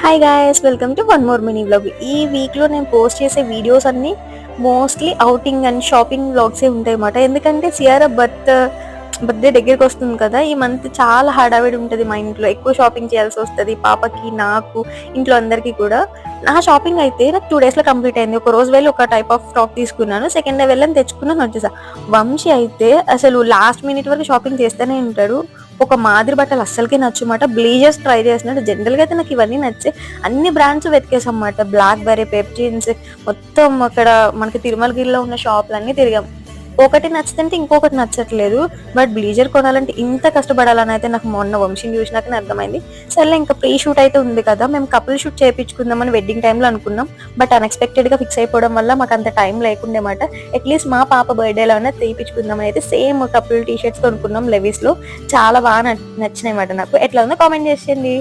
Hi guys, welcome to one more mini vlog. ఈ వీక్లో నేను పోస్ట్ చేసే వీడియోస్ అన్నీ మోస్ట్లీ అవుటింగ్ అండ్ షాపింగ్ వ్లాగ్సే ఉంటాయి అన్నమాట. ఎందుకంటే సియారా బర్త్డే దగ్గరికి వస్తుంది కదా. ఈ మంత్ చాలా హడావిడి ఉంటుంది మా ఇంట్లో. ఎక్కువ షాపింగ్ చేయాల్సి వస్తుంది పాపకి, నాకు, ఇంట్లో అందరికీ కూడా. నా షాపింగ్ అయితే నాకు 2 daysలో కంప్లీట్ అయింది. ఒక రోజు వెళ్ళి ఒక టైప్ ఆఫ్ ఫ్రాక్ తీసుకున్నాను, సెకండ్ డే వెళ్ళని తెచ్చుకున్నాను, వచ్చేసా. వంశీ అయితే అసలు లాస్ట్ మినిట్ వరకు షాపింగ్ చేస్తూనే ఉంటాడు. ఒక మాదిరి బట్టలు అస్సలకి నచ్చమాట. బ్లేజర్స్ ట్రై చేసినట్టు. జనరల్గా అయితే నాకు ఇవన్నీ నచ్చే అన్ని బ్రాండ్స్ వెతికేసాం అన్నమాట. బ్లాక్ బెర్రీ, పెప్జీన్స్, మొత్తం అక్కడ మనకి తిరుమలగిరిలో ఉన్న షాపులన్నీ తిరిగాం. ఒకటి నచ్చుతుంటే ఇంకొకటి నచ్చట్లేదు. బట్ బ్లేజర్ కొనాలంటే ఇంత కష్టపడాలని అయితే నాకు మొన్న వంశీని చూసినాకనే అర్థమైంది. సరే, ఇంకా ప్రీ షూట్ అయితే ఉంది కదా, మేము కపుల్ షూట్ చేయించుకుందామని వెడ్డింగ్ టైంలో అనుకున్నాం. బట్ అన్ఎక్స్పెక్టెడ్గా ఫిక్స్ అయిపోవడం వల్ల మాకు అంత టైం లేకుండే మాట. అట్లీస్ట్ మా పాప బర్త్డేలో అయినా తీయించుకుందామని అయితే సేమ్ కపుల్ టీ షర్ట్స్ కొనుక్కున్నాం లెవిస్లో. చాలా బాగా నచ్చినాయి మాట నాకు. ఎట్లా ఉందో కామెంట్ చేసేయండి.